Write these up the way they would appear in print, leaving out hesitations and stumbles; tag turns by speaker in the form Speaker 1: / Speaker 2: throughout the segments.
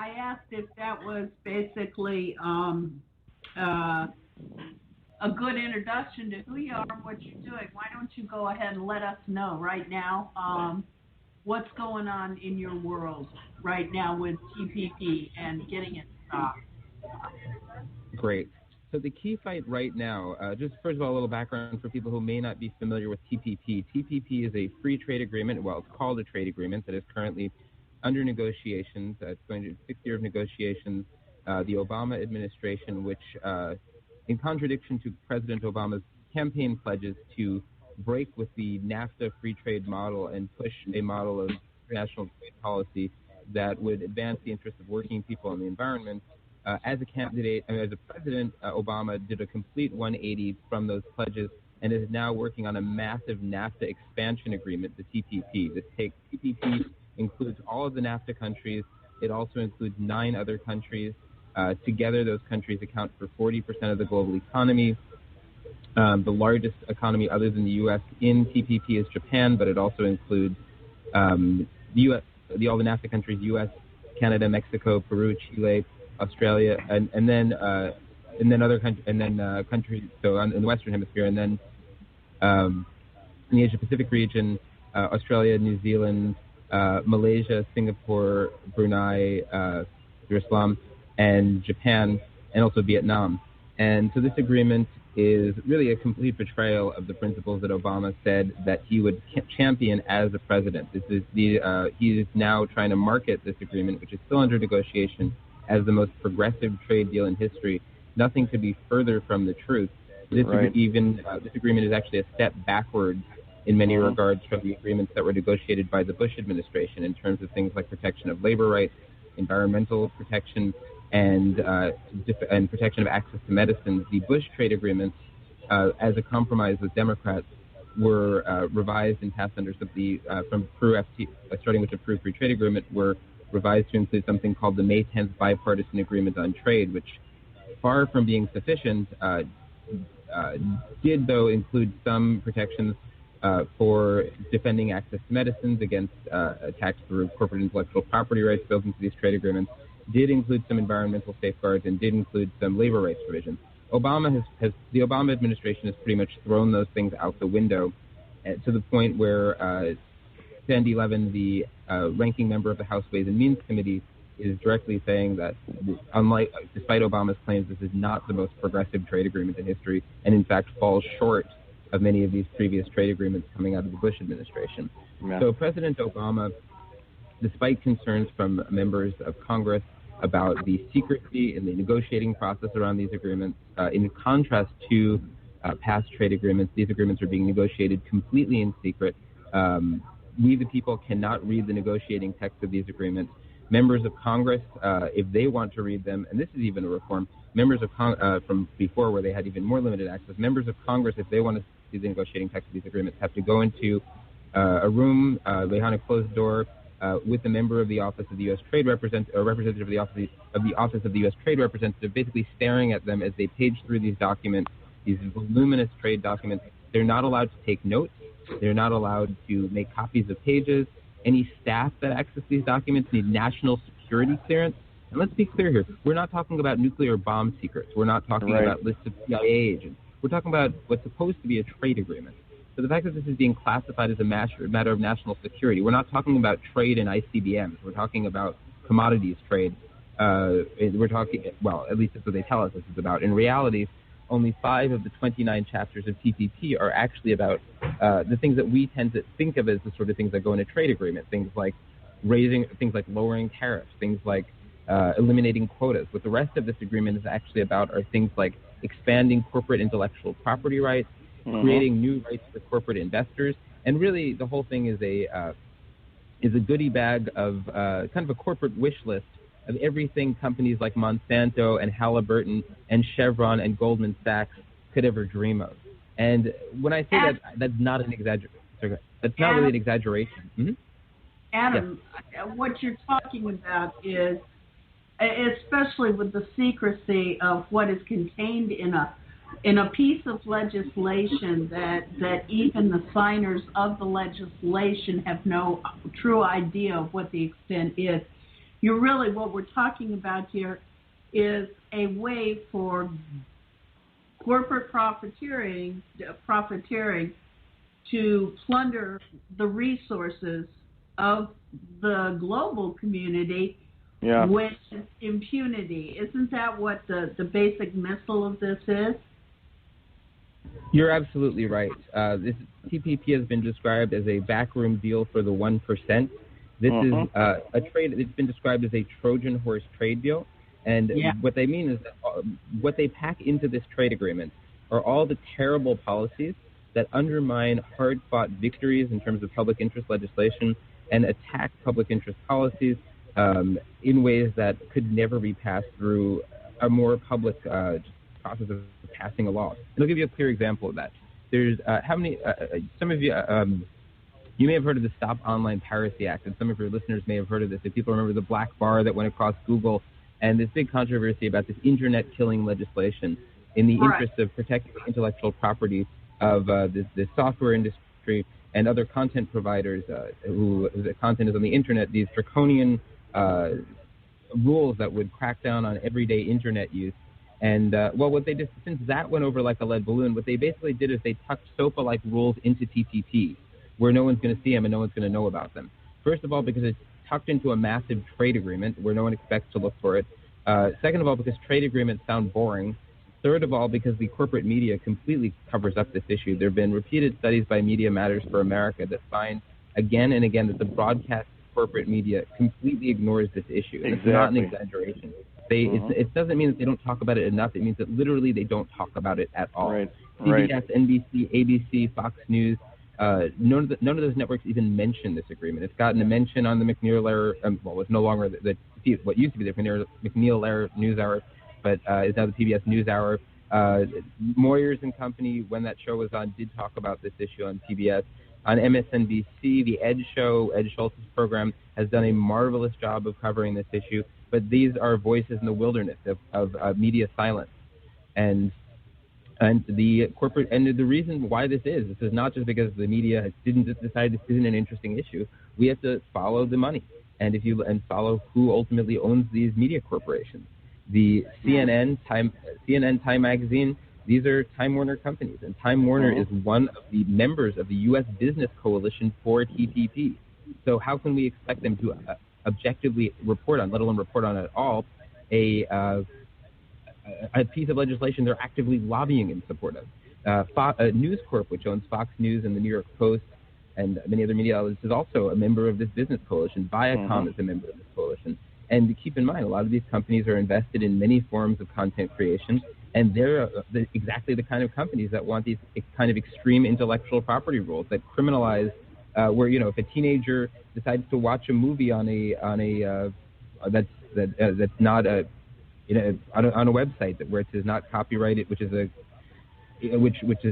Speaker 1: I asked if that was basically a good introduction to who you are and what you're doing. Why don't you go ahead and let us know right now what's going on in your world right now with TPP and getting it stopped?
Speaker 2: Great. So the key fight right now, just first of all, a little background for people who may not be familiar with TPP. TPP is a free trade agreement. Well, it's called a trade agreement that is currently under negotiations. It's going to 6 year of negotiations. The Obama administration, which in contradiction to President Obama's campaign pledges to break with the NAFTA free trade model and push a model of international trade policy that would advance the interests of working people and the environment, as a candidate, as a president, Obama did a complete 180 from those pledges and is now working on a massive NAFTA expansion agreement, the TPP. TPP includes all of the NAFTA countries. It also includes 9 other countries. Together, those countries account for 40% of the global economy. The largest economy other than the U.S. in TPP is Japan, but it also includes the U.S., all the NAFTA countries, U.S., Canada, Mexico, Peru, Chile, Australia, and then other countries, countries. So in the Western Hemisphere, and then in the Asia Pacific region, Australia, New Zealand, Malaysia, Singapore, Brunei, Jerusalem, and Japan, and also Vietnam. And so this agreement is really a complete betrayal of the principles that Obama said that he would champion as a president. This is he is now trying to market this agreement, which is still under negotiation, as the most progressive trade deal in history. Nothing could be further from the truth. This agreement is actually a step backwards in many regards from the agreements that were negotiated by the Bush administration in terms of things like protection of labor rights, environmental protection, and protection of access to medicines. The Bush trade agreements, as a compromise with Democrats, were revised and passed under from Peru starting with the Peru Free Trade Agreement, were revised to include something called the May 10th Bipartisan Agreement on Trade, which, far from being sufficient, did, though, include some protections for defending access to medicines against attacks through corporate intellectual property rights built into these trade agreements, did include some environmental safeguards, and did include some labor rights provisions. The Obama administration has pretty much thrown those things out the window to the point where Sandy Levin, the ranking member of the House Ways and Means Committee, is directly saying that, despite Obama's claims, this is not the most progressive trade agreement in history, and in fact falls short of many of these previous trade agreements coming out of the Bush administration. Yeah. So President Obama, despite concerns from members of Congress about the secrecy in the negotiating process around these agreements, in contrast to past trade agreements, these agreements are being negotiated completely in secret. We, the people, cannot read the negotiating text of these agreements. Members of Congress, if they want to read them, and this is even a reform, members of from before where they had even more limited access, members of Congress, if they want to see the negotiating text of these agreements, have to go into a room behind a closed door with a member of the Office of the U.S. Trade Representative, or representative of the Office of the U.S. Trade Representative, basically staring at them as they page through these documents, these voluminous trade documents. They're not allowed to take notes. They're not allowed to make copies of pages. Any staff that access these documents need national security clearance. And let's be clear here. We're not talking about nuclear bomb secrets. We're not talking about lists of CIA agents. We're talking about what's supposed to be a trade agreement. So the fact that this is being classified as a matter of national security, we're not talking about trade in ICBMs. We're talking about commodities trade. We're talking, well, at least that's what they tell us this is about. In reality, only 5 of the 29 chapters of TPP are actually about the things that we tend to think of as the sort of things that go in a trade agreement, things like lowering tariffs, things like eliminating quotas. What the rest of this agreement is actually about are things like expanding corporate intellectual property rights, creating new rights for corporate investors, and really the whole thing is a goodie bag of kind of a corporate wish list of everything companies like Monsanto and Halliburton and Chevron and Goldman Sachs could ever dream of. And when I say that, that's not an exaggeration. That's not really an exaggeration. Mm-hmm.
Speaker 1: Adam, what you're talking about is, especially with the secrecy of what is contained in a piece of legislation that even the signers of the legislation have no true idea of what the extent is. you're really, what we're talking about here is a way for corporate profiteering to plunder the resources of the global community with impunity. Isn't that what the basic missile of this is?
Speaker 2: You're absolutely right. This TPP has been described as a backroom deal for the 1%. This is a trade. It's been described as a Trojan horse trade deal, and what they mean is that what they pack into this trade agreement are all the terrible policies that undermine hard-fought victories in terms of public interest legislation and attack public interest policies in ways that could never be passed through a more public process of passing a law. And I'll give you a clear example of that. There's some of you, you may have heard of the Stop Online Piracy Act, and some of your listeners may have heard of this. If people remember the black bar that went across Google and this big controversy about this internet killing legislation in the interest of protecting the intellectual property of the software industry and other content providers whose content is on the internet, these draconian rules that would crack down on everyday internet use. And, what they did, since that went over like a lead balloon, what they basically did is they tucked SOPA-like rules into TPP, where no one's going to see them and no one's going to know about them. First of all, because it's tucked into a massive trade agreement where no one expects to look for it. Second of all, because trade agreements sound boring. Third of all, because the corporate media completely covers up this issue. There have been repeated studies by Media Matters for America that find again and again that the broadcast corporate media completely ignores this issue. And it's not an exaggeration. It doesn't mean that they don't talk about it enough. It means that literally they don't talk about it at all. CBS, NBC, ABC, Fox News, none of those networks even mention this agreement. It's gotten a mention on the McNeil-Lehrer, it's no longer what used to be the McNeil-Lehrer News Hour, but is now the PBS News Hour. Moyers and Company, when that show was on, did talk about this issue on PBS. On MSNBC, the Ed Show, Ed Schultz's program, has done a marvelous job of covering this issue. But these are voices in the wilderness of media silence, and the corporate. And the reason why this is not just because the media didn't decide this isn't an interesting issue. We have to follow the money, and follow who ultimately owns these media corporations. The CNN, Time Magazine, these are Time Warner companies, and Time Warner is one of the members of the U.S. Business Coalition for TPP. So how can we expect them to objectively report on, let alone report on at all, a piece of legislation they're actively lobbying in support of? News Corp, which owns Fox News and the New York Post and many other media outlets, is also a member of this business coalition. Viacom is a member of this coalition. And keep in mind, a lot of these companies are invested in many forms of content creation, and they're exactly the kind of companies that want these kind of extreme intellectual property rules that criminalize, where if a teenager decides to watch a movie on a that's not a on a website where it is not copyrighted, which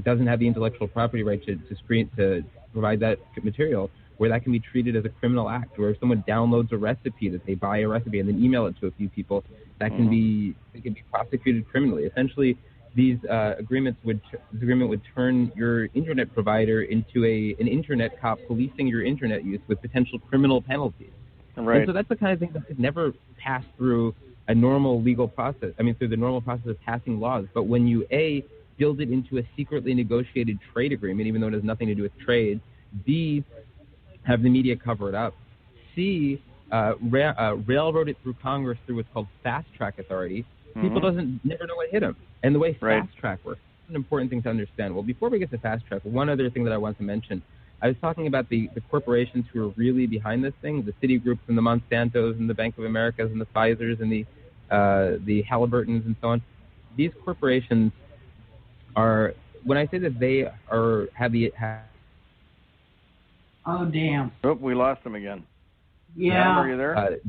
Speaker 2: doesn't have the intellectual property right to provide that material, where that can be treated as a criminal act, where if someone downloads a recipe, that they buy a recipe and then email it to a few people, that can be prosecuted criminally. Essentially, this agreement would turn your internet provider into an internet cop policing your internet use with potential criminal penalties. Right. And so that's the kind of thing that could never pass through a normal legal process. Through the normal process of passing laws. But when you build it into a secretly negotiated trade agreement, even though it has nothing to do with trade, B, have the media cover it up, C, railroad it through Congress through what's called fast track authority, people never know what hit them. And the way fast track works is an important thing to understand. Well, before we get to fast track, one other thing that I want to mention, I was talking about the corporations who are really behind this thing, the Citigroups and the Monsantos and the Bank of Americas and the Pfizers and the Halliburtons and so on. These corporations are, when I say that they have
Speaker 1: oh, damn.
Speaker 3: Oh, we lost them again.
Speaker 1: Yeah.
Speaker 3: Adam, are you there?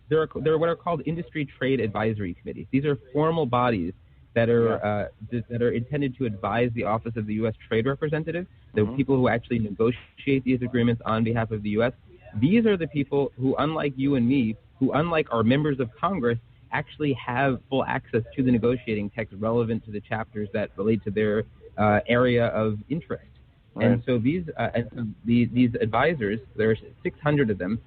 Speaker 2: They're what are called industry trade advisory committees. These are formal bodies that are intended to advise the Office of the U.S. Trade Representative, the people who actually negotiate these agreements on behalf of the U.S. These are the people who, unlike you and me, who, unlike our members of Congress, actually have full access to the negotiating text relevant to the chapters that relate to their area of interest. Right. And so these advisors, there are 600 of them,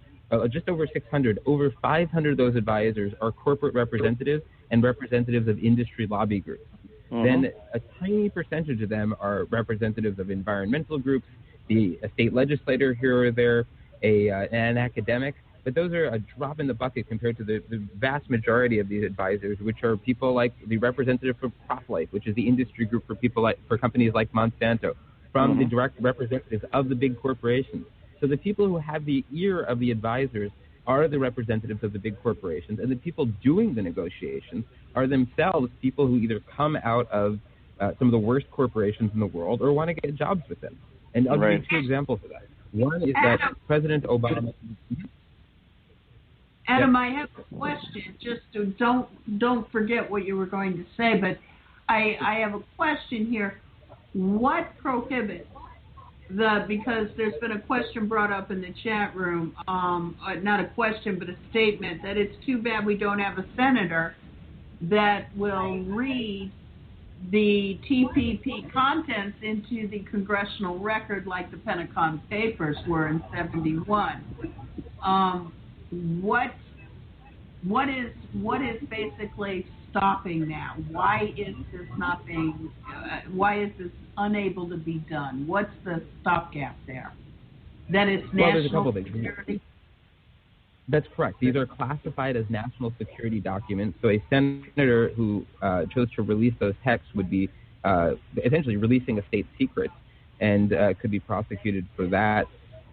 Speaker 2: just over 600, over 500 of those advisors are corporate representatives and representatives of industry lobby groups. Then a tiny percentage of them are representatives of environmental groups, a state legislator here or there, an academic. But those are a drop in the bucket compared to the vast majority of these advisors, which are people like the representative for ProfLife, which is the industry group for companies like Monsanto, from the direct representatives of the big corporations. So the people who have the ear of the advisors are the representatives of the big corporations, and the people doing the negotiations are themselves people who either come out of some of the worst corporations in the world or want to get jobs with them. And I'll give you two examples of that. One is that President Obama...
Speaker 1: Adam, I have a question. Just to, don't forget what you were going to say, but I have a question here. What prohibits because there's been a question brought up in the chat room, not a question, but a statement that it's too bad we don't have a senator that will read the TPP contents into the congressional record like the Pentagon Papers were in 71. What is basically stopping now? Why is this not being? Why is this unable to be done? What's the stopgap there? That it's national security.
Speaker 2: That's correct. These are classified as national security documents. So a senator who chose to release those texts would be essentially releasing a state secret and could be prosecuted for that.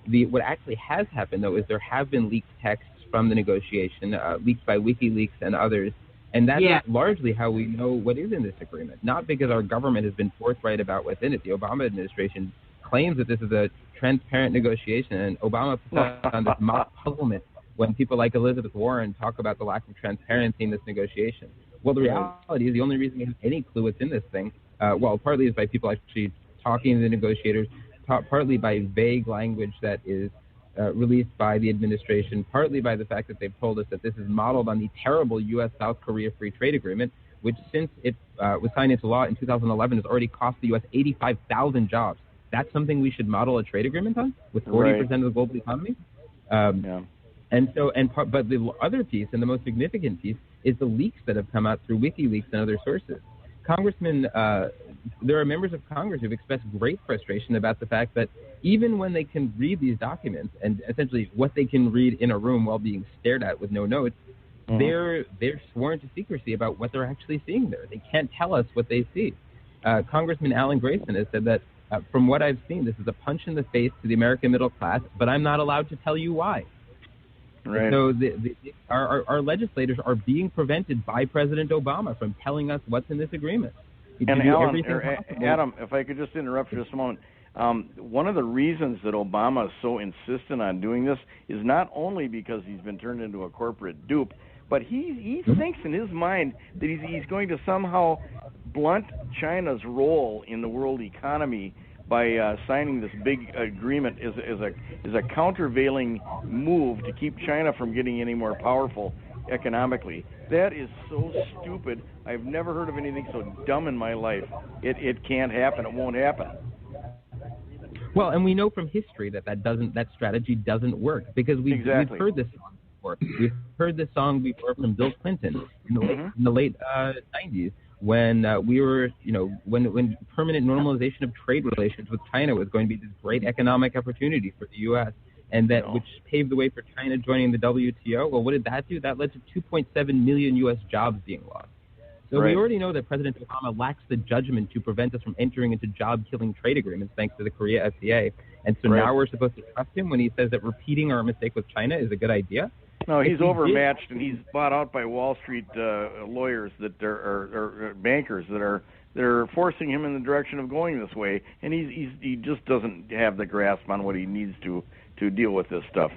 Speaker 2: What actually has happened, though, is there have been leaked texts from the negotiation, leaked by WikiLeaks and others, and that's largely how we know what is in this agreement, not because our government has been forthright about what's in it. The Obama administration claims that this is a transparent negotiation, and Obama puts on this mock puzzlement when people like Elizabeth Warren talk about the lack of transparency in this negotiation. Well, the reality is the only reason we have any clue what's in this thing, partly is by people actually talking to the negotiators, partly by vague language that is released by the administration, partly by the fact that they've told us that this is modeled on the terrible U.S.-South Korea Free Trade Agreement, which since it was signed into law in 2011 has already cost the U.S. 85,000 jobs. That's something we should model a trade agreement on, with 40% of the global economy? But the other piece, and the most significant piece, is the leaks that have come out through WikiLeaks and other sources. There are members of Congress who've expressed great frustration about the fact that even when they can read these documents, and essentially what they can read in a room while being stared at with no notes, they're sworn to secrecy about what they're actually seeing there. They can't tell us what they see. Congressman Alan Grayson has said that, from what I've seen, this is a punch in the face to the American middle class, but I'm not allowed to tell you why. Right. So our legislators are being prevented by President Obama from telling us what's in this agreement.
Speaker 3: And Adam, if I could just interrupt for just a moment. One of the reasons that Obama is so insistent on doing this is not only because he's been turned into a corporate dupe, but he thinks in his mind that he's going to somehow blunt China's role in the world economy by signing this big agreement is a countervailing move to keep China from getting any more powerful economically. That is so stupid. I've never heard of anything so dumb in my life. It can't happen. It won't happen.
Speaker 2: Well, and we know from history that strategy doesn't work, because we've heard this song before. We've heard this song before from Bill Clinton in the late 90s. When when permanent normalization of trade relations with China was going to be this great economic opportunity for the U.S., and which paved the way for China joining the WTO. Well, what did that do? That led to 2.7 million U.S. jobs being lost. So we already know that President Obama lacks the judgment to prevent us from entering into job-killing trade agreements thanks to the Korea FTA. And so now we're supposed to trust him when he says that repeating our mistake with China is a good idea?
Speaker 3: No, he's overmatched, and he's bought out by Wall Street lawyers that are bankers that are forcing him in the direction of going this way, and he just doesn't have the grasp on what he needs to deal with this stuff.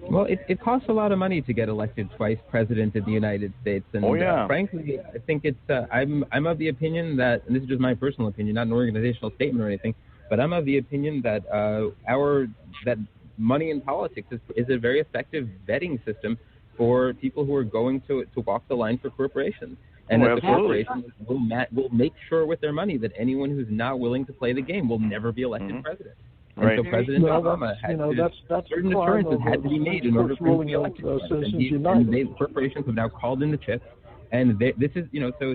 Speaker 2: Well, it costs a lot of money to get elected twice president of the United States, and frankly, I think it's I'm of the opinion that, and this is just my personal opinion, not an organizational statement or anything, but I'm of the opinion that that money in politics is a very effective vetting system for people who are going to walk the line for corporations. And that the corporations will make sure with their money that anyone who's not willing to play the game will never be elected president. And so President Obama had certain assurances had to be made in order for him to be elected. And corporations have now called in the chips, and this is, so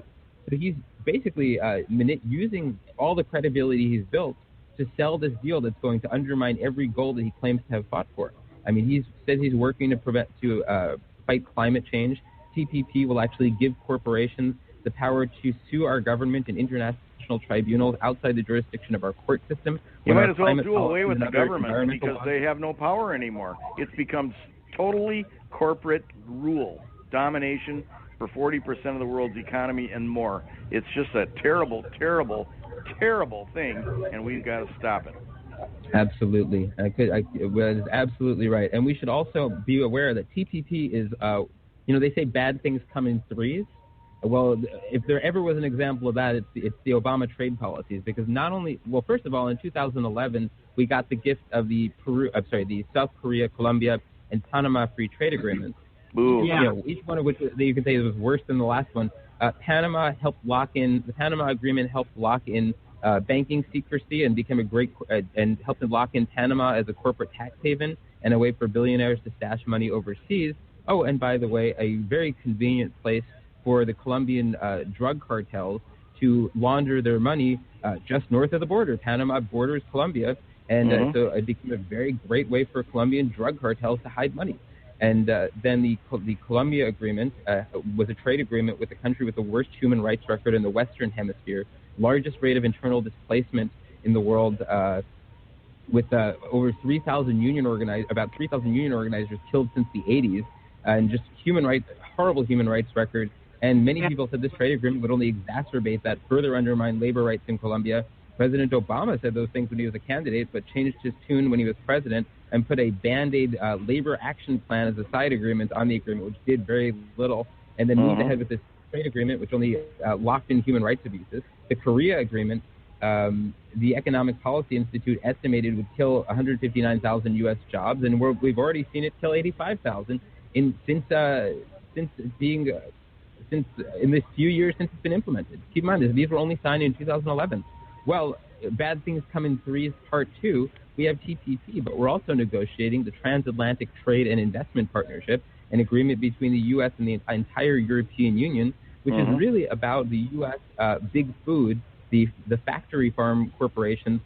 Speaker 2: he's basically using all the credibility he's built to sell this deal that's going to undermine every goal that he claims to have fought for. I mean, he says he's working to fight climate change. TPP will actually give corporations the power to sue our government in international tribunals outside the jurisdiction of our court system.
Speaker 3: You might as well do away with the government because they have no power anymore. It's become totally corporate rule, domination for 40% of the world's economy and more. It's just a terrible, terrible, terrible thing, and we've got to stop it.
Speaker 2: Absolutely. That is absolutely right. And we should also be aware that TPP is, they say bad things come in threes. Well, if there ever was an example of that, it's the Obama trade policies, because not only, well, first of all, in 2011, we got the gift of the South Korea, Colombia, and Panama free trade agreements. Each one of which you can say was worse than the last one. The Panama Agreement helped lock in banking secrecy and became and helped to lock in Panama as a corporate tax haven and a way for billionaires to stash money overseas. Oh, and by the way, a very convenient place for the Colombian drug cartels to launder their money just north of the border. Panama borders Colombia, and so it became a very great way for Colombian drug cartels to hide money. And then the Colombia Agreement was a trade agreement with a country with the worst human rights record in the Western Hemisphere, largest rate of internal displacement in the world, with over 3,000 union organizers killed since the 80s, and just horrible human rights record. And many people said this trade agreement would only exacerbate that, further undermine labor rights in Colombia. President Obama said those things when he was a candidate, but changed his tune when he was president and put a Band-Aid labor action plan as a side agreement on the agreement, which did very little, and then moved ahead with this trade agreement, which only locked in human rights abuses. The Korea Agreement, the Economic Policy Institute estimated would kill 159,000 U.S. jobs, and we've already seen it kill 85,000 since in this few years since it's been implemented. Keep in mind, these were only signed in 2011. Well, bad things come in threes, part two. We have TPP, but we're also negotiating the Transatlantic Trade and Investment Partnership, an agreement between the U.S. and the entire European Union, which is really about the U.S. Big food, the factory farm corporations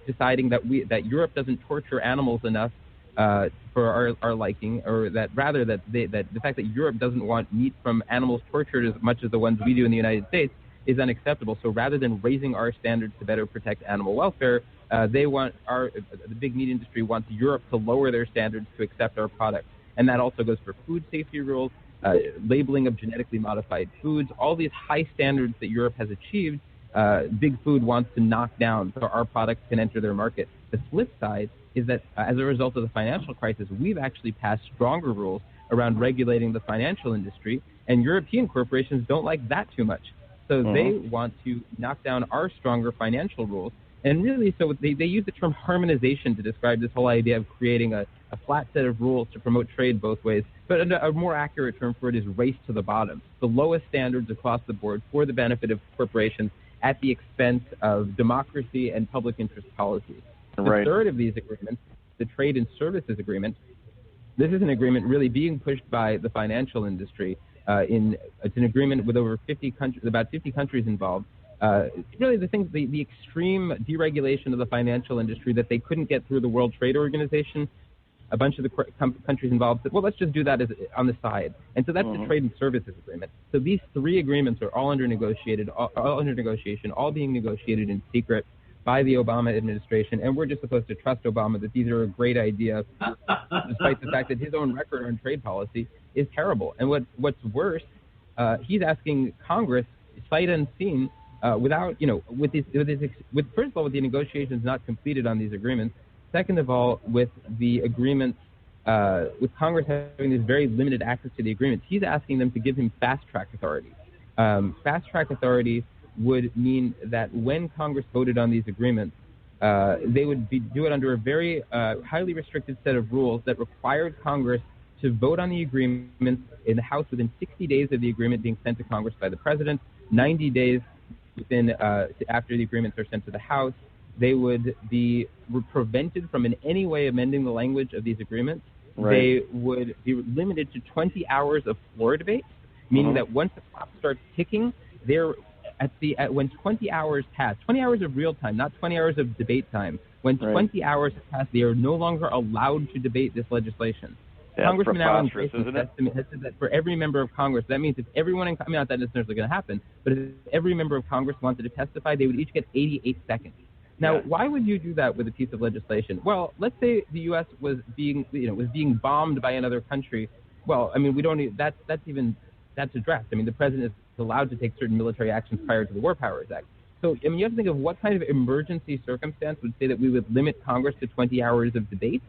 Speaker 2: deciding that Europe doesn't torture animals enough for our liking, or that rather that the fact that Europe doesn't want meat from animals tortured as much as the ones we do in the United States is unacceptable. So rather than raising our standards to better protect animal welfare, the big meat industry wants Europe to lower their standards to accept our products. And that also goes for food safety rules, labeling of genetically modified foods, all these high standards that Europe has achieved. Big food wants to knock down so our products can enter their market. The flip side is that as a result of the financial crisis, we've actually passed stronger rules around regulating the financial industry, and European corporations don't like that too much. So they want to knock down our stronger financial rules. And really, so they use the term harmonization to describe this whole idea of creating a flat set of rules to promote trade both ways. But a more accurate term for it is race to the bottom, the lowest standards across the board for the benefit of corporations at the expense of democracy and public interest policies. The third of these agreements, the Trade and Services Agreement, this is an agreement really being pushed by the financial industry. It's an agreement with over 50 countries, about 50 countries involved. Really, the extreme deregulation of the financial industry that they couldn't get through the World Trade Organization. A bunch of the countries involved said, well, let's just do that on the side. And so that's the Trade and Services Agreement. So these three agreements are all under negotiation, all being negotiated in secret by the Obama administration, and we're just supposed to trust Obama that these are a great idea, despite the fact that his own record on trade policy is terrible. And what's worse, he's asking Congress, sight unseen, first of all, with the negotiations not completed on these agreements, second of all, with the agreements, with Congress having this very limited access to the agreements, he's asking them to give him fast-track authority. Fast-track authority would mean that when Congress voted on these agreements, they would do it under a very highly restricted set of rules that required Congress to vote on the agreements in the House within 60 days of the agreement being sent to Congress by the President, 90 days after the agreements are sent to the House, they would be prevented from in any way amending the language of these agreements.
Speaker 3: Right.
Speaker 2: They would be limited to 20 hours of floor debate, meaning that once the clock starts ticking, when 20 hours pass, 20 hours of real time, not 20 hours of debate time, when 20 hours have passed, they are no longer allowed to debate this legislation.
Speaker 3: That's
Speaker 2: Congressman Allen
Speaker 3: preposterous, isn't it?
Speaker 2: has said that for every member of Congress, that means if everyone in, not that necessarily going to happen, but if every member of Congress wanted to testify, they would each get 88 seconds. Now, why would you do that with a piece of legislation? Well, let's say the U.S. was being bombed by another country. Well, I mean, we don't need, that's addressed. I mean, the president is allowed to take certain military actions prior to the War Powers Act. So, I mean, you have to think of what kind of emergency circumstance would say that we would limit Congress to 20 hours of debate.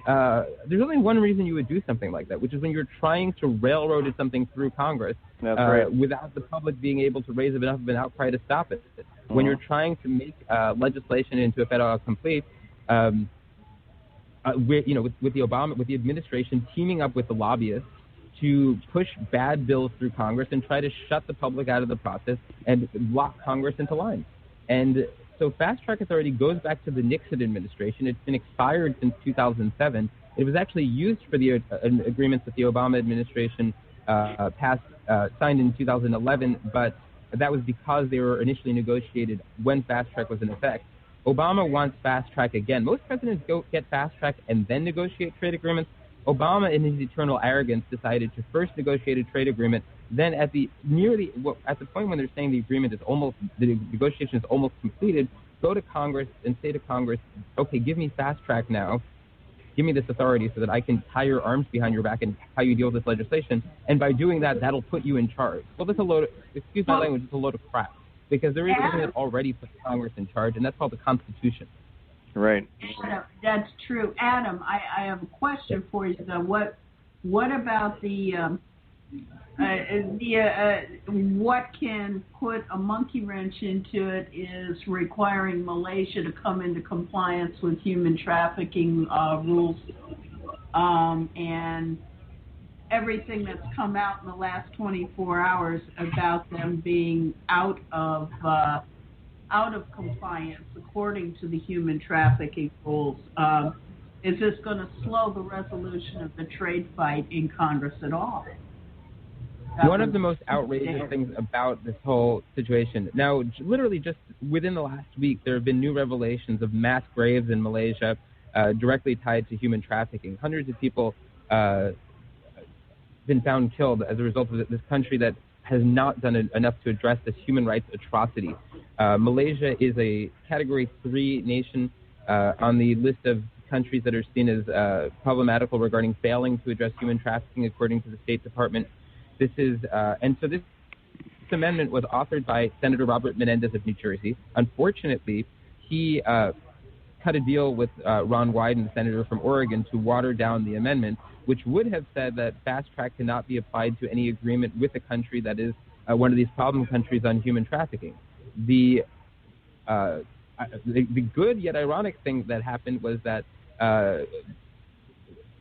Speaker 2: There's only one reason you would do something like that, which is when you're trying to railroad something through Congress without the public being able to raise enough of an outcry to stop it. When you're trying to make legislation into a fait accompli, with the administration teaming up with the lobbyists to push bad bills through Congress and try to shut the public out of the process and lock Congress into line. And so fast track authority goes back to the Nixon administration. It's been expired since 2007. It was actually used for the agreements that the Obama administration signed in 2011, but that was because they were initially negotiated when fast track was in effect. Obama wants fast track again. Most presidents get fast track and then negotiate trade agreements. Obama, in his eternal arrogance, decided to first negotiate a trade agreement. Then, at the point when they're saying the negotiation is almost completed, go to Congress and say to Congress, "Okay, give me fast track now. Give me this authority so that I can tie your arms behind your back and how you deal with this legislation. And by doing that, that'll put you in charge." Well, that's a load of crap, because there is something that already puts Congress in charge, and that's called the Constitution.
Speaker 3: Right.
Speaker 1: That's true. Adam, I have a question for you, though. What about what can put a monkey wrench into it is requiring Malaysia to come into compliance with human trafficking rules, and everything that's come out in the last 24 hours about them being out of compliance according to the human trafficking rules. Is this going to slow the resolution of the trade fight in Congress at all?
Speaker 2: One of the most outrageous things about this whole situation, now literally just within the last week, there have been new revelations of mass graves in Malaysia directly tied to human trafficking. Hundreds of people been found killed as a result of this country that has not done enough to address this human rights atrocity. Malaysia is a Category 3 nation on the list of countries that are seen as problematical regarding failing to address human trafficking, according to the State Department. This amendment was authored by Senator Robert Menendez of New Jersey. Unfortunately, he cut a deal with Ron Wyden, the senator from Oregon, to water down the amendment, which would have said that fast track cannot be applied to any agreement with a country that is one of these problem countries on human trafficking. The good yet ironic thing that happened was that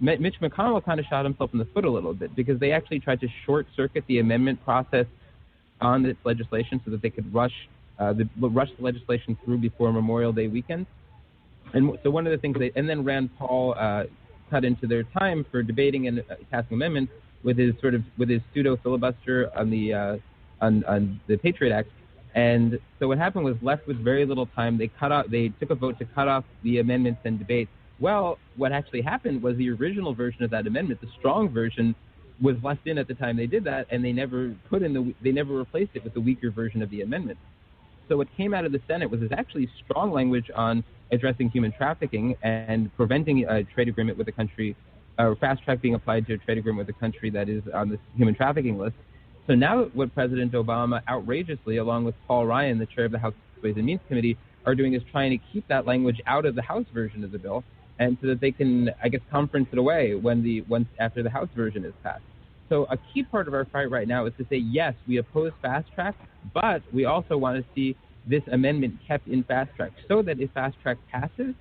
Speaker 2: Mitch McConnell kind of shot himself in the foot a little bit, because they actually tried to short-circuit the amendment process on this legislation so that they could rush the legislation through before Memorial Day weekend. And so one of the things and then Rand Paul cut into their time for debating and passing amendments with his pseudo filibuster on the Patriot Act. And so what happened was, left with very little time, they took a vote to cut off the amendments and debate. Well, what actually happened was the original version of that amendment, the strong version, was left in at the time they did that, and they never replaced it with the weaker version of the amendment. So what came out of the Senate was actually strong language on addressing human trafficking and preventing a trade agreement with a country, or fast track being applied to a trade agreement with a country that is on this human trafficking list. So now what President Obama outrageously, along with Paul Ryan, the chair of the House Ways and Means Committee, are doing is trying to keep that language out of the House version of the bill, and so that they can, conference it away once after the House version is passed. So a key part of our fight right now is to say, yes, we oppose fast track, but we also want to see this amendment kept in fast track, so that if fast track passes,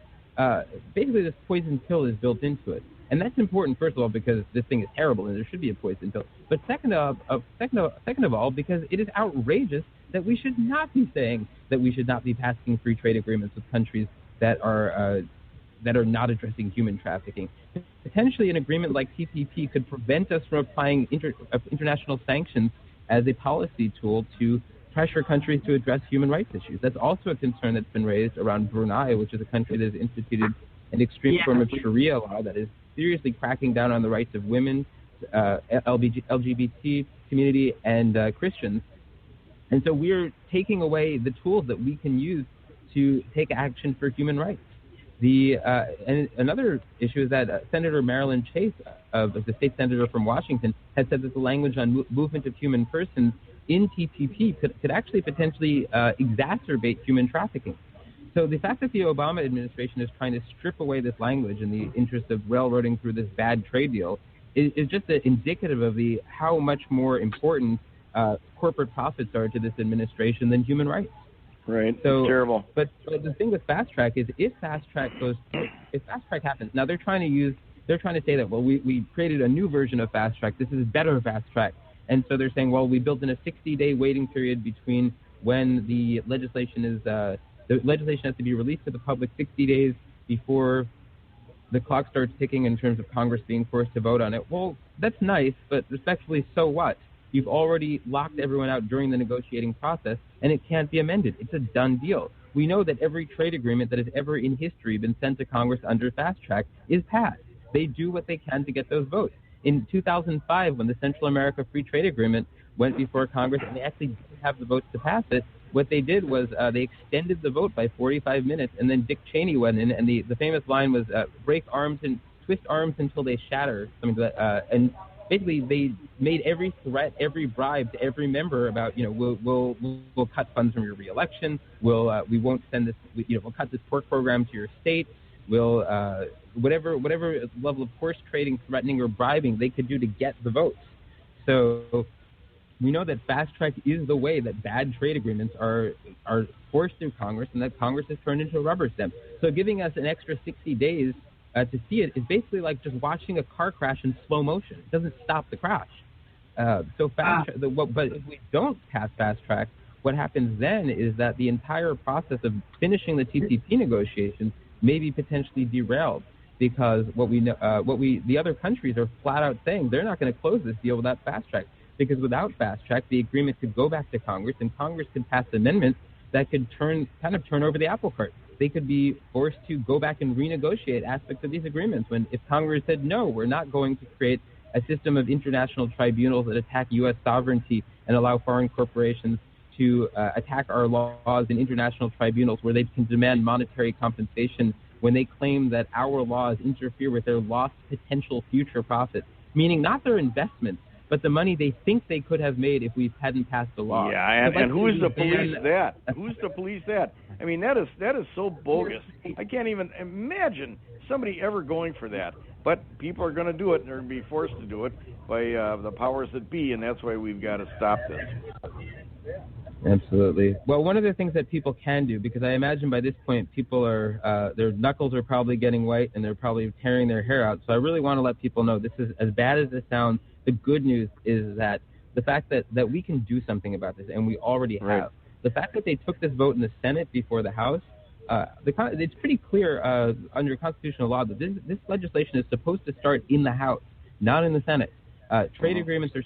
Speaker 2: basically this poison pill is built into it. And that's important, first of all, because this thing is terrible and there should be a poison pill. But second of all, because it is outrageous that we should not be saying that we should not be passing free trade agreements with countries that are not addressing human trafficking. Potentially, an agreement like TPP could prevent us from applying international sanctions as a policy tool to pressure countries to address human rights issues. That's also a concern that's been raised around Brunei, which is a country that has instituted an extreme form of Sharia law that is seriously cracking down on the rights of women, LGBT community, and Christians. And so we're taking away the tools that we can use to take action for human rights. And another issue is that Senator Marilyn Chase, the state senator from Washington, has said that the language on movement of human persons in TPP could actually potentially exacerbate human trafficking. So the fact that the Obama administration is trying to strip away this language in the interest of railroading through this bad trade deal is just indicative of how much more important corporate profits are to this administration than human rights.
Speaker 3: Right. So, it's terrible.
Speaker 2: But the thing with fast track is if fast track happens, now they're trying to say that, well, we created a new version of fast track. This is better fast track. And so they're saying, well, we built in a 60-day waiting period between when the legislation has to be released to the public 60 days before the clock starts ticking in terms of Congress being forced to vote on it. Well, that's nice, but respectfully, so what? You've already locked everyone out during the negotiating process, and it can't be amended. It's a done deal. We know that every trade agreement that has ever in history been sent to Congress under fast track is passed. They do what they can to get those votes. In 2005, when the Central America Free Trade Agreement went before Congress and they actually didn't have the votes to pass it, what they did was they extended the vote by 45 minutes, and then Dick Cheney went in, and the famous line was, break arms and twist arms until they shatter, something like that. And basically, they made every threat, every bribe to every member about, we'll cut funds from your reelection, we won't send this, we'll cut this pork program to your state, we'll whatever level of horse trading, threatening, or bribing they could do to get the votes. So we know that fast track is the way that bad trade agreements are forced through Congress, and that Congress has turned into a rubber stamp. So giving us an extra 60 days to see it is basically like just watching a car crash in slow motion. It doesn't stop the crash. But if we don't pass fast track, what happens then is that the entire process of finishing the TPP negotiations may be potentially derailed, because the other countries are flat out saying they're not going to close this deal without fast track. Because without fast track, the agreement could go back to Congress, and Congress could pass amendments that could turn over the apple cart. They could be forced to go back and renegotiate aspects of these agreements. If Congress said, no, we're not going to create a system of international tribunals that attack U.S. sovereignty and allow foreign corporations to attack our laws in international tribunals where they can demand monetary compensation when they claim that our laws interfere with their lost potential future profits, meaning not their investments, but the money they think they could have made if we hadn't passed the law.
Speaker 3: Yeah, and who's to police that? Who's to police that? I mean, that is so bogus. I can't even imagine somebody ever going for that. But people are going to do it, and they're going to be forced to do it by the powers that be, and that's why we've got to stop this.
Speaker 2: Absolutely. Well, one of the things that people can do, because I imagine by this point people are, their knuckles are probably getting white and they're probably tearing their hair out. So I really want to let people know this is, as bad as this sounds, the good news is that the fact that we can do something about this, and we already have. Right. The fact that they took this vote in the Senate before the House, it's pretty clear under constitutional law that this legislation is supposed to start in the House, not in the Senate. Trade agreements are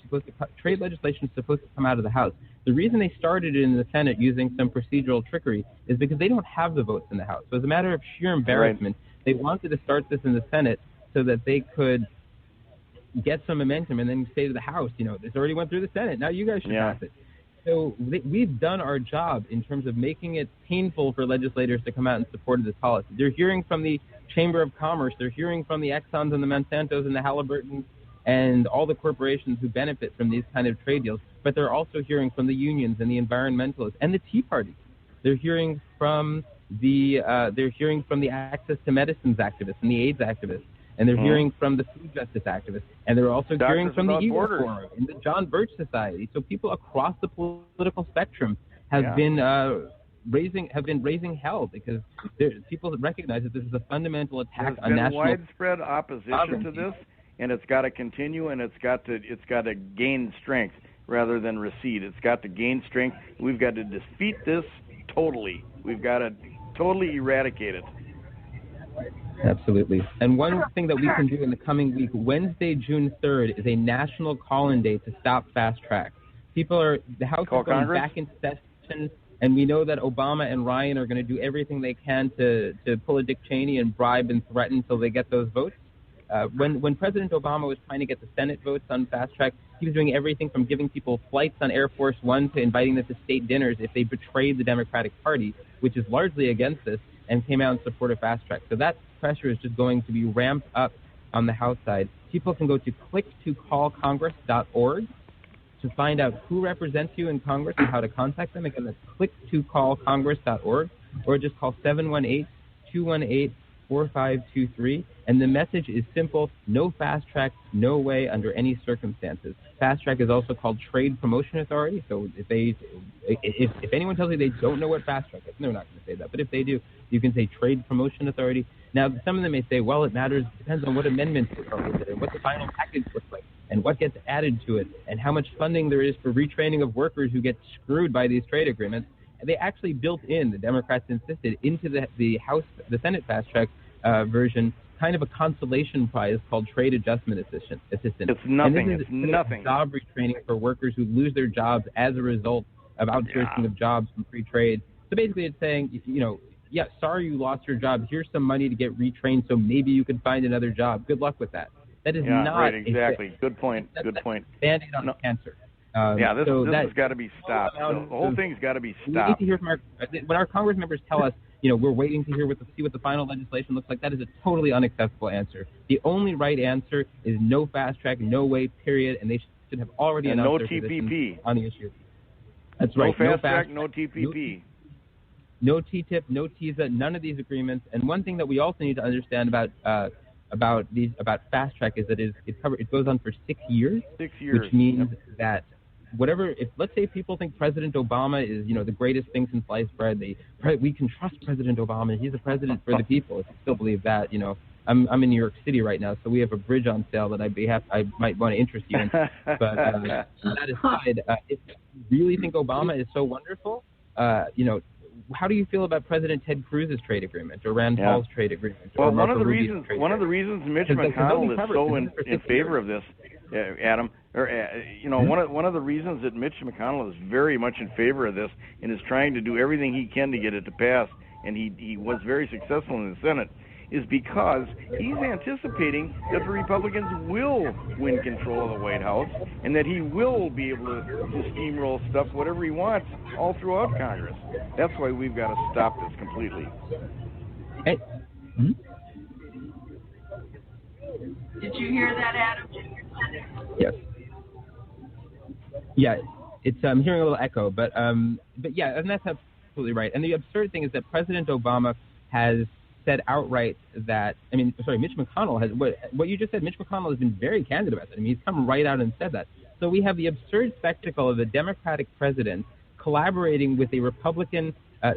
Speaker 2: trade legislation is supposed to come out of the House. The reason they started it in the Senate using some procedural trickery is because they don't have the votes in the House. So as a matter of sheer embarrassment, they wanted to start this in the Senate so that they could get some momentum and then say to the House, this already went through the Senate. Now you guys should pass it. So we've done our job in terms of making it painful for legislators to come out in support of this policy. They're hearing from the Chamber of Commerce. They're hearing from the Exxons and the Monsantos and the Halliburtons and all the corporations who benefit from these kind of trade deals. But they're also hearing from the unions and the environmentalists and the Tea Party. They're hearing from the Access to Medicines activists and the AIDS activists. And they're hearing from the food justice activists, and they're also hearing from the Eagle Forum and the John Birch Society. So people across the political spectrum have been been raising hell because people recognize that this is a fundamental attack
Speaker 3: There's
Speaker 2: on
Speaker 3: been
Speaker 2: national
Speaker 3: widespread opposition
Speaker 2: sovereignty.
Speaker 3: to this, and it's got to continue, and it's got to gain strength rather than recede. It's got to gain strength. We've got to defeat this totally. We've got to totally eradicate it.
Speaker 2: Absolutely. And one thing that we can do in the coming week, Wednesday, June 3rd, is a national call-in day to stop fast track. The House is going
Speaker 3: Congress?
Speaker 2: back into session, and we know that Obama and Ryan are going to do everything they can to pull a Dick Cheney and bribe and threaten until they get those votes. When President Obama was trying to get the Senate votes on fast track, he was doing everything from giving people flights on Air Force One to inviting them to state dinners if they betrayed the Democratic Party, which is largely against this, and came out in support of fast track. So that pressure is just going to be ramped up on the House side. People can go to click2callcongress.org to find out who represents you in Congress and how to contact them. Again, that's click2callcongress.org, or just call 718-218-4523. And the message is simple: no fast track, no way under any circumstances. Fast track is also called Trade Promotion Authority. So if anyone tells you they don't know what fast track is, they're not going to say that. But if they do, you can say Trade Promotion Authority. Now, some of them may say, well, it depends on what amendments are with it and what the final package looks like and what gets added to it and how much funding there is for retraining of workers who get screwed by these trade agreements. And they actually built in, the Democrats insisted, into the Senate fast track version, kind of a consolation prize called Trade Adjustment Assistant.
Speaker 3: It's nothing.
Speaker 2: And
Speaker 3: it's nothing.
Speaker 2: Job retraining for workers who lose their jobs as a result of outsourcing of jobs from free trade. So basically it's saying, sorry you lost your job. Here's some money to get retrained so maybe you can find another job. Good luck with that. That is not
Speaker 3: right, exactly. Good point.
Speaker 2: Good point. Band-aid on cancer.
Speaker 3: This has got to be stopped. The whole thing's got to be stopped.
Speaker 2: We need to hear from when our Congress members tell us, we're waiting to see what the final legislation looks like. That is a totally unacceptable answer. The only right answer is no fast track, no way, period, and they should have already announced their position on the issue. That's right.
Speaker 3: No fast track, no TPP.
Speaker 2: No TTIP, no TISA, none of these agreements. And one thing that we also need to understand about fast track is that it goes on for 6 years. 6 years, which means that let's say people think President Obama is the greatest thing since sliced bread, we can trust President Obama. He's a president for the people. If you still believe that, I'm in New York City right now, so we have a bridge on sale that I might want to interest you in. But that aside, if you really think Obama is so wonderful, how do you feel about President Ted Cruz's trade agreement or Rand Paul's trade agreement?
Speaker 3: Well, one of the reasons Mitch McConnell is so in favor of this, Adam, one of the reasons that Mitch McConnell is very much in favor of this and is trying to do everything he can to get it to pass, and he was very successful in the Senate, is because he's anticipating that the Republicans will win control of the White House and that he will be able to steamroll stuff, whatever he wants, all throughout Congress. That's why we've got to stop this completely.
Speaker 1: Did you hear that, Adam?
Speaker 2: Yes. Yeah, I'm hearing a little echo, but yeah, and that's absolutely right. And the absurd thing is that President Obama has said outright that, Mitch McConnell has, what you just said, Mitch McConnell has been very candid about that. He's come right out and said that. So we have the absurd spectacle of a Democratic president collaborating with a Republican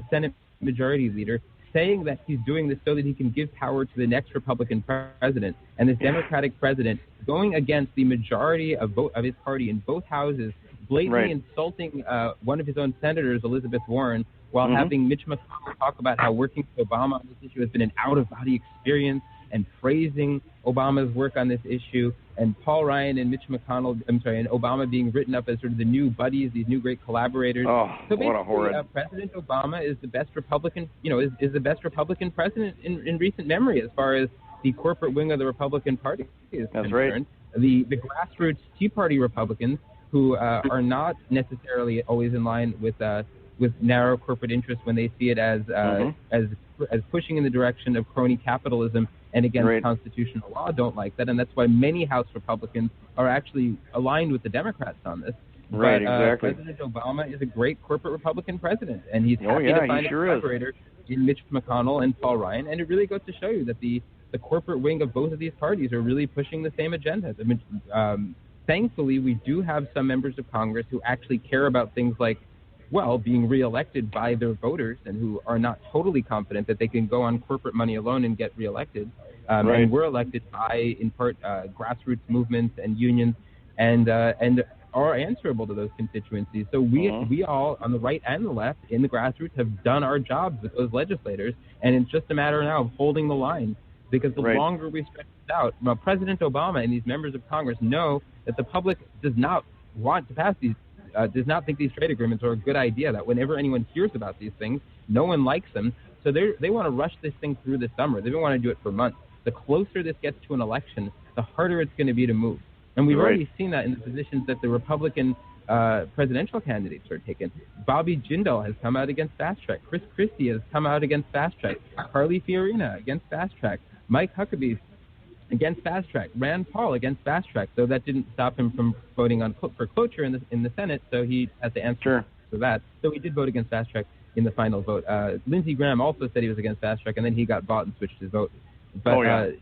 Speaker 2: Senate Majority Leader, saying that he's doing this so that he can give power to the next Republican president, and this Democratic president going against the majority of his party in both houses, blatantly insulting one of his own senators, Elizabeth Warren, while having Mitch McConnell talk about how working with Obama on this issue has been an out-of-body experience, and praising Obama's work on this issue, and Paul Ryan and and Obama being written up as sort of the new buddies, these new great collaborators.
Speaker 3: Oh, so what a horrid!
Speaker 2: President Obama is the best Republican, is the best Republican president in recent memory as far as the corporate wing of the Republican Party is concerned. The grassroots Tea Party Republicans, who are not necessarily always in line with narrow corporate interests when they see it as pushing in the direction of crony capitalism and against constitutional law, don't like that, and that's why many House Republicans are actually aligned with the Democrats on this.
Speaker 3: Right,
Speaker 2: but,
Speaker 3: exactly.
Speaker 2: President Obama is a great corporate Republican president, and he's happy to find a collaborator in Mitch McConnell and Paul Ryan, and it really goes to show you that the corporate wing of both of these parties are really pushing the same agendas. Thankfully, we do have some members of Congress who actually care about things like well, being reelected by their voters and who are not totally confident that they can go on corporate money alone and get reelected.
Speaker 3: Right.
Speaker 2: And we're elected by, in part, grassroots movements and unions, and are answerable to those constituencies. So we all, on the right and the left, in the grassroots, have done our jobs with those legislators, and it's just a matter now of holding the line. Because the longer we stretch this out, well, President Obama and these members of Congress know that the public does not want to pass these, does not think these trade agreements are a good idea, that whenever anyone hears about these things, no one likes them. So they want to rush this thing through this summer. They don't want to do it for months. The closer this gets to an election, the harder it's going to be to move. And we've already seen that in the positions that the Republican presidential candidates are taking. Bobby Jindal has come out against fast track. Chris Christie has come out against fast track. Carly Fiorina against fast track. Mike Huckabee against fast track. Rand Paul against fast track. So that didn't stop him from voting for cloture in the Senate. So he has to answer for that. So he did vote against fast track in the final vote. Lindsey Graham also said he was against fast track, and then he got bought and switched his vote. But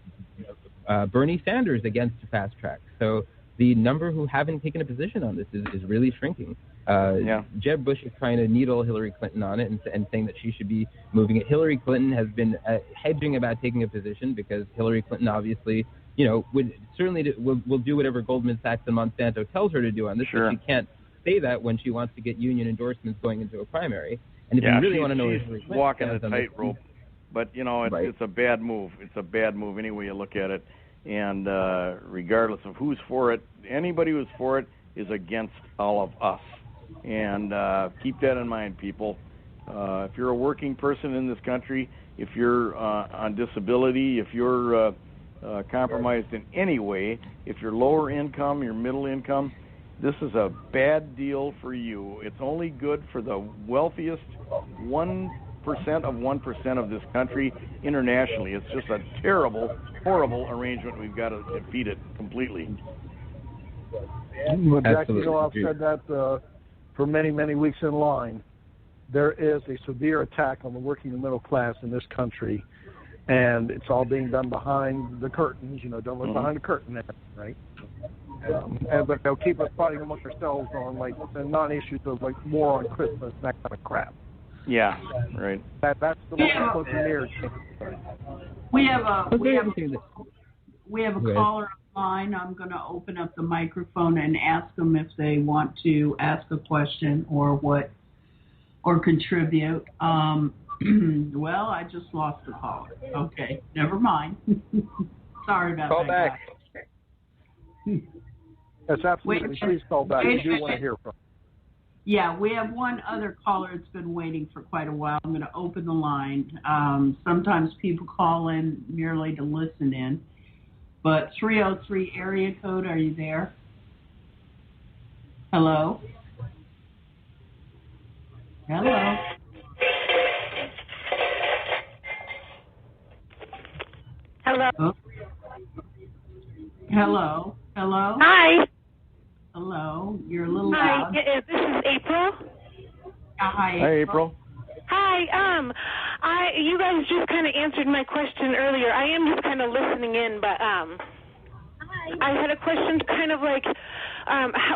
Speaker 2: Bernie Sanders against fast track. So the number who haven't taken a position on this is really shrinking. Jeb Bush is trying to needle Hillary Clinton on it and saying that she should be moving it. Hillary Clinton has been hedging about taking a position because Hillary Clinton obviously, will do whatever Goldman Sachs and Monsanto tells her to do on this. But she can't say that when she wants to get union endorsements going into a primary. And if you really want to know,
Speaker 3: she's walking a tightrope. But it's a bad move. It's a bad move any way you look at it. And regardless of who's for it, anybody who's for it is against all of us. And keep that in mind, people. If you're a working person in this country, if you're on disability, if you're compromised in any way, if you're lower income, you're middle income, this is a bad deal for you. It's only good for the wealthiest 1% of 1% of this country internationally. It's just a terrible, horrible arrangement. We've got to defeat it completely.
Speaker 4: Well, Jack, I've said that for many, many weeks in line. There is a severe attack on the working and middle class in this country, and it's all being done behind the curtains. Don't look behind the curtain there, right? But they'll keep us fighting amongst ourselves on the non-issues of war on Christmas, that kind of crap.
Speaker 3: Yeah, right.
Speaker 4: That's the most buccaneers.
Speaker 1: We have a caller online. I'm going to open up the microphone and ask them if they want to ask a question or contribute. Well, I just lost the caller. Okay, never mind. Sorry about that.
Speaker 2: Call back.
Speaker 4: Yes, absolutely. Please call back. We do want to hear from you.
Speaker 1: Yeah, we have one other caller that's been waiting for quite a while. I'm going to open the line. Sometimes people call in merely to listen in. But 303 area code, are you there? Hello? Hello?
Speaker 5: Hello?
Speaker 1: Oh. Hello? Hello?
Speaker 5: Hi.
Speaker 1: Hello, you're a little loud.
Speaker 5: Hi, this is April.
Speaker 1: Hi,
Speaker 3: April.
Speaker 5: Hi, you guys just kind of answered my question earlier. I am just kind of listening in, but I had a question kind of like,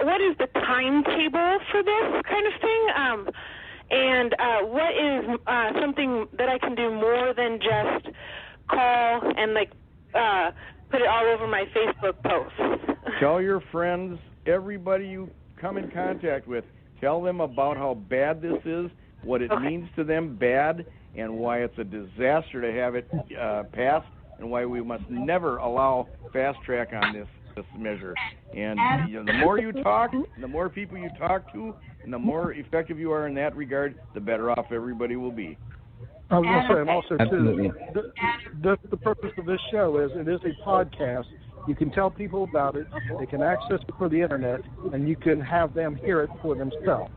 Speaker 5: what is the timetable for this kind of thing? And what is something that I can do more than just call and put it all over my Facebook posts?
Speaker 3: Tell your friends, everybody you come in contact with, tell them about how bad this is, what it means to them, bad, and why it's a disaster to have it passed, and why we must never allow fast track on this measure. And the more you talk, the more people you talk to, and the more effective you are in that regard, the better off everybody will be.
Speaker 4: I was going to say, and also, too, the purpose of this show is it is a podcast. You can tell people about it. They can access it for the Internet, and you can have them hear it for themselves.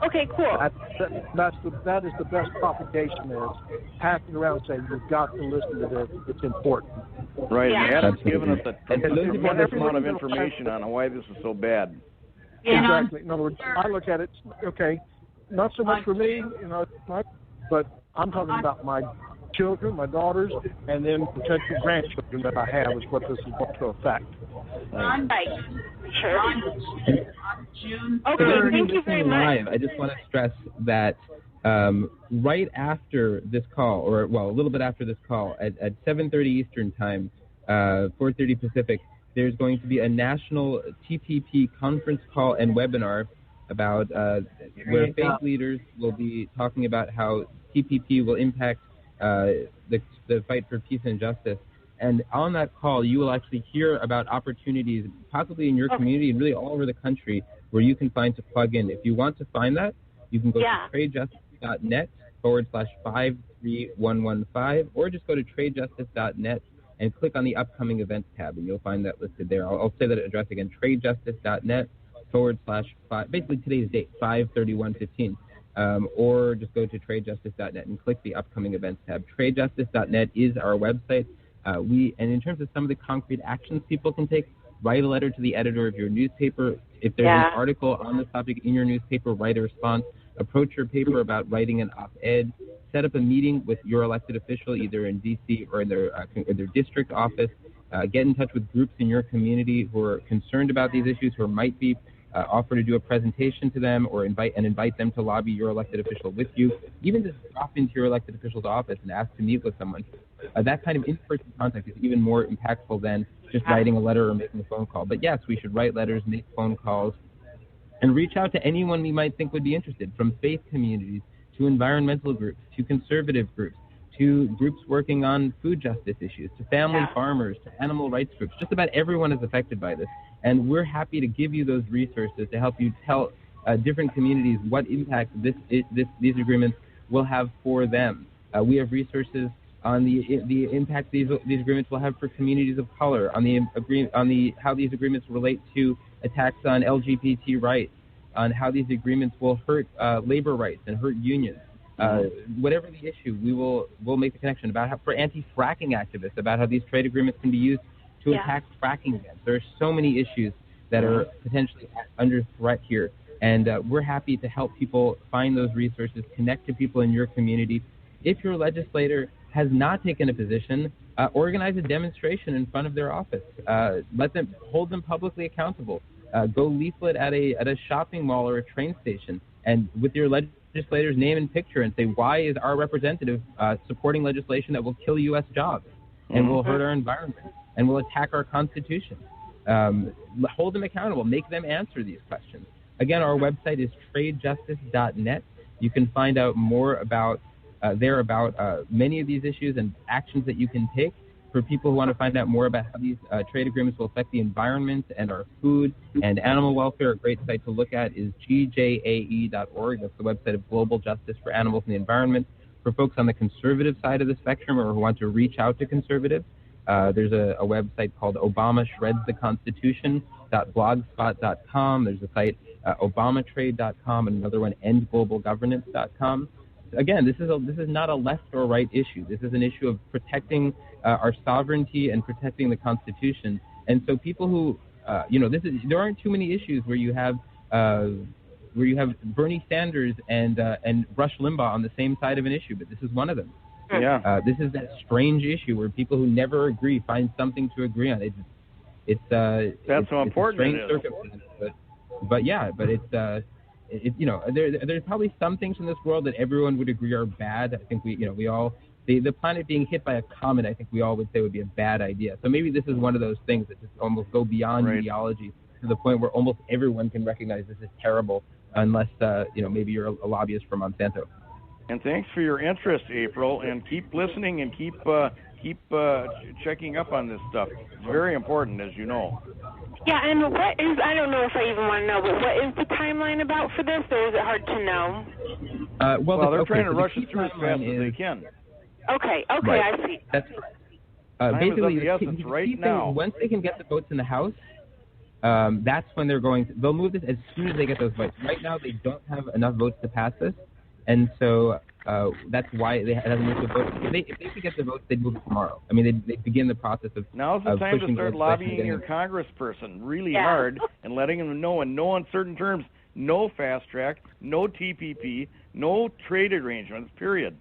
Speaker 5: Okay, cool.
Speaker 4: That is the best propagation is passing around saying, you've got to listen to this. It's important.
Speaker 3: Right,
Speaker 5: yeah.
Speaker 3: and Adam's given us a tremendous amount of information on why this is so bad.
Speaker 1: Yeah.
Speaker 4: Exactly. In other words, I look at it, okay, not so much for me, but I'm talking about my children, my daughters, and then potential grandchildren that I have is what this is going to affect.
Speaker 5: Right. Sure.
Speaker 1: On June 3rd.
Speaker 5: Okay, thank you very much.
Speaker 2: I just want to stress that right after this call, or a little bit after this call, at 7:30 Eastern Time, 4:30 Pacific, there's going to be a national TPP conference call and webinar about where faith leaders will be talking about how TPP will impact the fight for peace and justice. And on that call, you will actually hear about opportunities, possibly in your community and really all over the country, where you can find to plug in. If you want to find that, you can go to tradejustice.net/53115, or just go to tradejustice.net and click on the upcoming events tab, and you'll find that listed there. I'll say that address again, tradejustice.net/5, basically today's date, 5/31/15. Or just go to tradejustice.net and click the upcoming events tab. Tradejustice.net is our website. And in terms of some of the concrete actions people can take, write a letter to the editor of your newspaper. If there's an article on this topic in your newspaper, write a response. Approach your paper about writing an op-ed. Set up a meeting with your elected official, either in D.C. or in their district office. Get in touch with groups in your community who are concerned about these issues, who might be offer to do a presentation to them, or invite them to lobby your elected official with you. Even just drop into your elected official's office and ask to meet with someone. That kind of in-person contact is even more impactful than just writing a letter or making a phone call. But yes, we should write letters, make phone calls, and reach out to anyone we might think would be interested, from faith communities to environmental groups to conservative groups to groups working on food justice issues, to family farmers, to animal rights groups. Just about everyone is affected by this. And we're happy to give you those resources to help you tell different communities what impact these agreements will have for them. We have resources on the impact these agreements will have for communities of color, on how these agreements relate to attacks on LGBT rights, on how these agreements will hurt labor rights and hurt unions. Whatever the issue, we'll make the connection about how, for anti-fracking activists, about how these trade agreements can be used to attack fracking against. There are so many issues that are potentially under threat here, and we're happy to help people find those resources, connect to people in your community. If your legislator has not taken a position, organize a demonstration in front of their office. Hold them publicly accountable. Go leaflet at a shopping mall or a train station, and with your legislator's name and picture, and say, why is our representative supporting legislation that will kill U.S. jobs and will hurt our environment and will attack our Constitution? Hold them accountable. Make them answer these questions. Again, our website is tradejustice.net. You can find out more about many of these issues and actions that you can take. For people who want to find out more about how these trade agreements will affect the environment and our food and animal welfare, a great site to look at is GJAE.org. That's the website of Global Justice for Animals and the Environment. For folks on the conservative side of the spectrum or who want to reach out to conservatives, there's a website called ObamaShredsTheConstitution.blogspot.com. There's a site, ObamaTrade.com, and another one, EndGlobalGovernance.com. Again, this is not a left or right issue. This is an issue of protecting our sovereignty and protecting the Constitution. And so people who, there aren't too many issues where you have Bernie Sanders and Rush Limbaugh on the same side of an issue, but this is one of them. Yeah. This is that strange issue where people who never agree find something to agree on. It's so important. It's a strange circumstance, but there's probably some things in this world that everyone would agree are bad. I think we all, the planet being hit by a comet, I think we all would say would be a bad idea. So maybe this is one of those things that just almost go beyond ideology to the point where almost everyone can recognize this is terrible, unless maybe you're a lobbyist for Monsanto.
Speaker 3: And thanks for your interest, April, and keep listening and keep checking up on this stuff. It's very important, as you know.
Speaker 5: Yeah, and I don't know if I even want to know, but what is the timeline about for this, or is it hard to know?
Speaker 3: Well, they're trying to rush it through as fast as they can.
Speaker 5: Okay, I see.
Speaker 2: That's right. Basically,
Speaker 3: is of the essence right now.
Speaker 2: Once they can get the votes in the House, that's when they'll move this as soon as they get those votes. Right now, they don't have enough votes to pass this, and so that's why they haven't moved the vote. If they could get the votes, they'd move it tomorrow. I mean, they begin the process of
Speaker 3: now's the time to start lobbying your congressperson really hard and letting them know in no uncertain terms, no fast track, no TPP, no trade arrangements, period.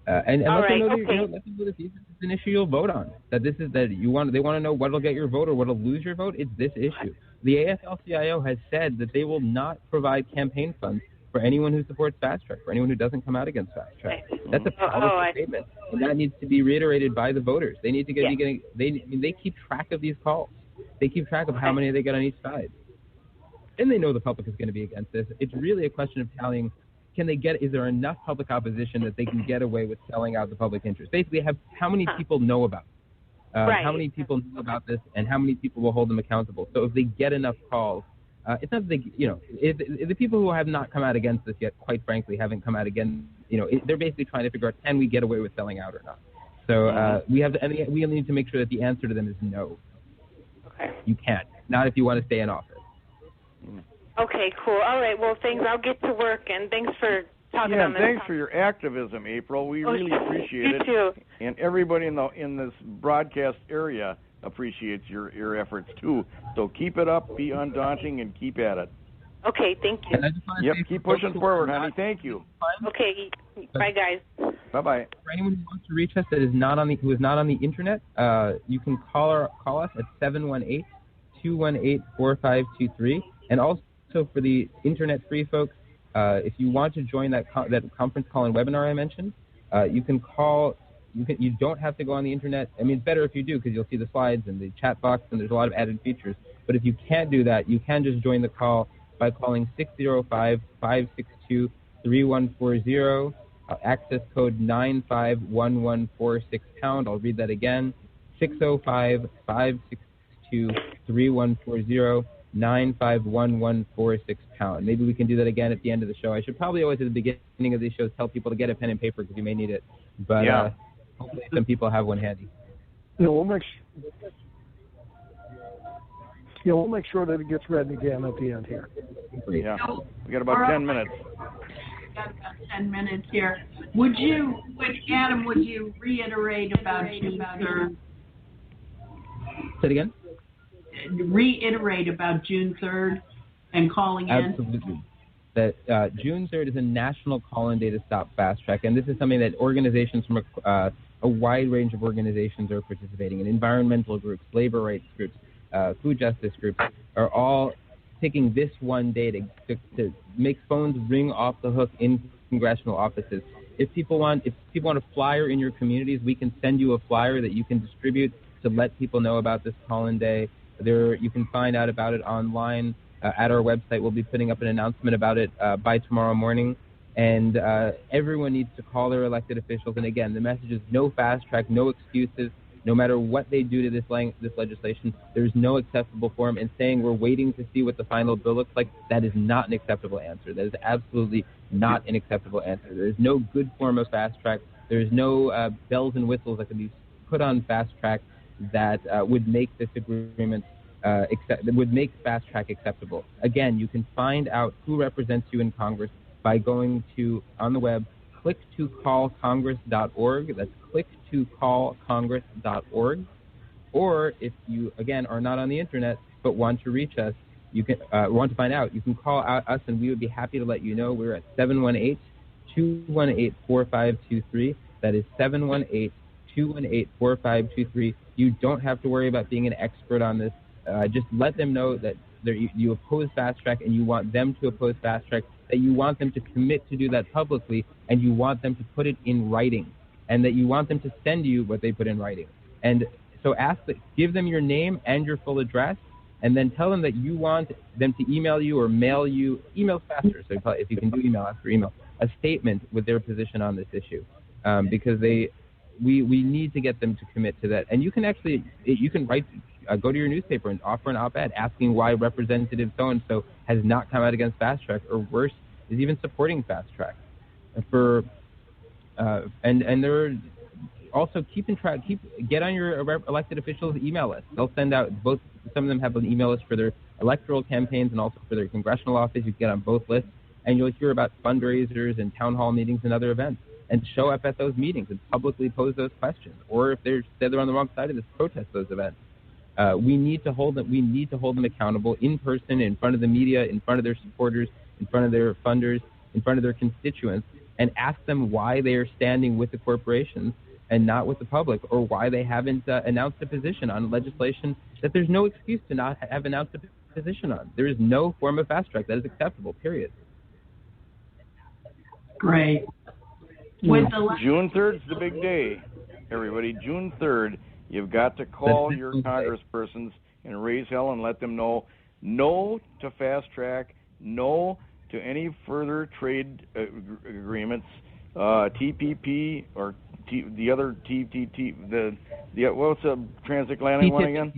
Speaker 2: And let them know that this is an issue you'll vote on. That this is that you want. They want to know what'll get your vote or what'll lose your vote. It's this issue. The AFL-CIO has said that they will not provide campaign funds for anyone who supports fast track, for anyone who doesn't come out against fast track. That's a powerful statement, and that needs to be reiterated by the voters. They need to be getting. They keep track of these calls. They keep track of how many they get on each side, and they know the public is going to be against this. It's really a question of tallying. Is there enough public opposition that they can get away with selling out the public interest? Basically, how many people know about it? How many people know about this, and how many people will hold them accountable? So if they get enough calls, it's not that if the people who have not come out against this yet, quite frankly, haven't come out against, they're basically trying to figure out, can we get away with selling out or not? So we need to make sure that the answer to them is no. Okay. You can't. Not if you want to stay in office.
Speaker 5: Okay, cool. All right, well, thanks. I'll get to work, and thanks for talking on this.
Speaker 3: Thanks for your activism, April. We really appreciate it.
Speaker 5: You too.
Speaker 3: And everybody in this broadcast area appreciates your efforts, too. So keep it up, be undaunting, and keep at it.
Speaker 5: Okay, thank you.
Speaker 3: Yep, keep pushing forward, honey. Thank you.
Speaker 5: Okay, bye, guys.
Speaker 3: Bye-bye.
Speaker 2: For anyone who wants to reach us who is not on the internet, you can call us at 718-218-4523. And also for the internet-free folks, if you want to join that conference call and webinar I mentioned, you can call. You don't have to go on the internet. I mean, it's better if you do because you'll see the slides and the chat box, and there's a lot of added features. But if you can't do that, you can just join the call by calling 605-562-3140, access code 951146#. I'll read that again, 605-562-3140, 951146#. Maybe we can do that again at the end of the show. I should probably always at the beginning of these shows tell people to get a pen and paper because you may need it. But hopefully some people have one handy.
Speaker 4: We'll make sure that it gets read again at the end here.
Speaker 3: Yeah, we got about 10 minutes.
Speaker 1: We got about 10 minutes here. Adam, would you reiterate about June 3rd?
Speaker 2: Say it again?
Speaker 1: Reiterate about June 3rd and calling in?
Speaker 2: Absolutely. That June 3rd is a national call-in day to stop fast track, and this is something that organizations from a wide range of organizations are participating in. Environmental groups, labor rights groups, food justice groups are all taking this one day to make phones ring off the hook in congressional offices. If people want a flyer in your communities, we can send you a flyer that you can distribute to let people know about this call-in day. You can find out about it online at our website. We'll be putting up an announcement about it by tomorrow morning. And everyone needs to call their elected officials. And again, the message is no fast track, no excuses. No matter what they do to this legislation, there's no acceptable form. And saying we're waiting to see what the final bill looks like, that is not an acceptable answer. That is absolutely not an acceptable answer. There is no good form of fast track. There is no bells and whistles that can be put on fast track that would make this agreement that would make fast track acceptable. Again, you can find out who represents you in Congress by going to, on the web, click2callcongress.org. That's click2callcongress.org. Or if you, again, are not on the internet but want to reach us, you can want to find out, you can call us and we would be happy to let you know. We're at 718-218-4523. That is 718-218-4523. You don't have to worry about being an expert on this. Just let them know that you oppose fast track and you want them to oppose fast track, that you want them to commit to do that publicly, and you want them to put it in writing, and that you want them to send you what they put in writing. And so give them your name and your full address, and then tell them that you want them to email you or mail you, email's faster, so if you can do email after email, a statement with their position on this issue, because we need to get them to commit to that. And you can write, go to your newspaper and offer an op-ed asking why Representative so-and-so has not come out against fast track, or worse, is even supporting fast track. And they're also get on your elected officials' email list. They'll send out some of them have an email list for their electoral campaigns and also for their congressional office. You can get on both lists, and you'll hear about fundraisers and town hall meetings and other events, and show up at those meetings and publicly pose those questions. Or if they're on the wrong side of this, protest those events. We need to hold them accountable in person, in front of the media, in front of their supporters, in front of their funders, in front of their constituents. and ask them why they are standing with the corporations and not with the public, or why they haven't announced a position on legislation that there's no excuse to not have announced a position on. There is no form of fast track that is acceptable, period.
Speaker 1: Great.
Speaker 3: June 3rd is the big day, everybody. June 3rd, you've got to call your congresspersons and raise hell and let them know no to fast track, no to any further trade agreements, TPP or the other TTT, what's the transatlantic one again?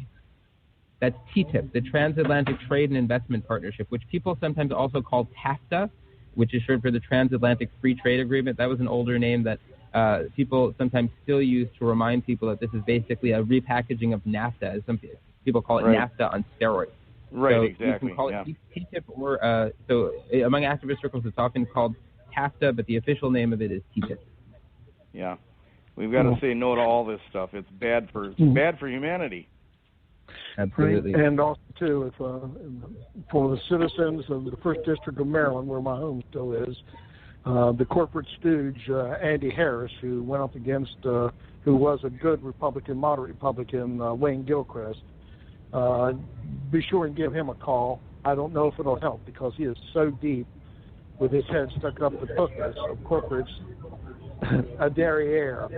Speaker 2: That's TTIP, the Transatlantic Trade and Investment Partnership, which people sometimes also call TAFTA, which is short for the Transatlantic Free Trade Agreement. That was an older name that people sometimes still use to remind people that this is basically a repackaging of NAFTA. As some people call it NAFTA on steroids.
Speaker 3: Right,
Speaker 2: so
Speaker 3: exactly.
Speaker 2: You can call it TTIP, or so among activist circles, it's often called TAFTA, but the official name of it is TTIP.
Speaker 3: Yeah, we've got to say no to all this stuff. It's bad for humanity.
Speaker 2: Absolutely.
Speaker 4: And also too, if for the citizens of the First District of Maryland, where my home still is, the corporate stooge Andy Harris, who went up against, who was a good Republican, moderate Republican, Wayne Gilchrist. Be sure and give him a call. I don't know if it'll help because he is so deep with his head stuck up the hookers of corporates, a derriere,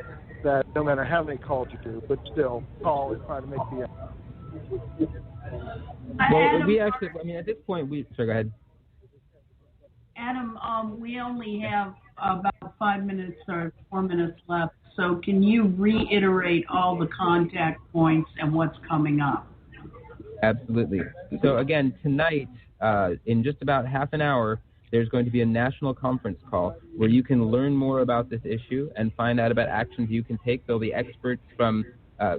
Speaker 4: that no matter how many calls you do, but still call and try to make the effort.
Speaker 2: Well, we actually, at this point, sorry, go ahead.
Speaker 1: Adam, we only have about 5 minutes or 4 minutes left, so can you reiterate all the contact points and what's coming up?
Speaker 2: Absolutely. So again, tonight, in just about half an hour, there's going to be a national conference call where you can learn more about this issue and find out about actions you can take. There'll be experts from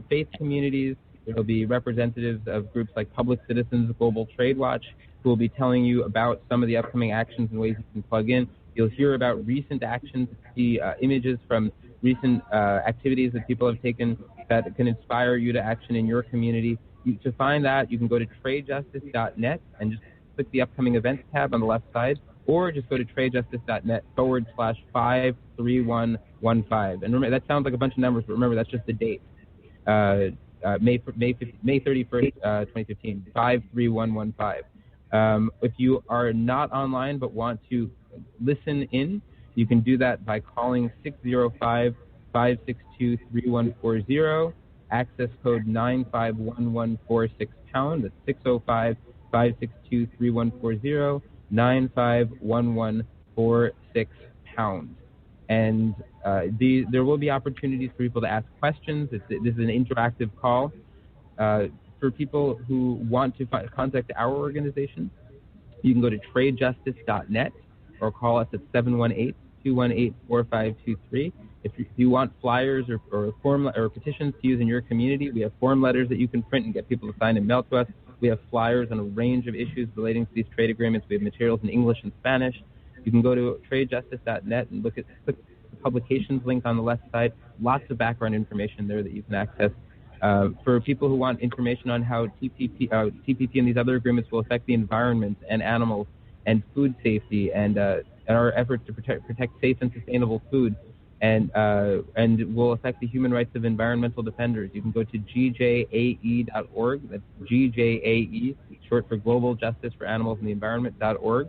Speaker 2: faith communities. There'll be representatives of groups like Public Citizens, Global Trade Watch, who will be telling you about some of the upcoming actions and ways you can plug in. You'll hear about recent actions, see images from recent activities that people have taken that can inspire you to action in your community. To find that, you can go to tradejustice.net and just click the upcoming events tab on the left side, or just go to tradejustice.net/53115. And remember, that sounds like a bunch of numbers, but remember, that's just the date. May 31st, 2015, 53115. If you are not online but want to listen in, you can do that by calling 605-562-3140, access code 951146#. That's 605-562-3140, 951146#. And there will be opportunities for people to ask questions. This is an interactive call. For people who want to contact our organization, you can go to tradejustice.net or call us at 718-218-4523. If you want flyers or petitions to use in your community, we have form letters that you can print and get people to sign and mail to us. We have flyers on a range of issues relating to these trade agreements. We have materials in English and Spanish. You can go to tradejustice.net and click the publications link on the left side. Lots of background information there that you can access. For people who want information on how TPP and these other agreements will affect the environment and animals and food safety and our efforts to protect safe and sustainable food and will affect the human rights of environmental defenders, you can go to GJAE.org. That's GJAE, short for Global Justice for Animals and the Environment.org.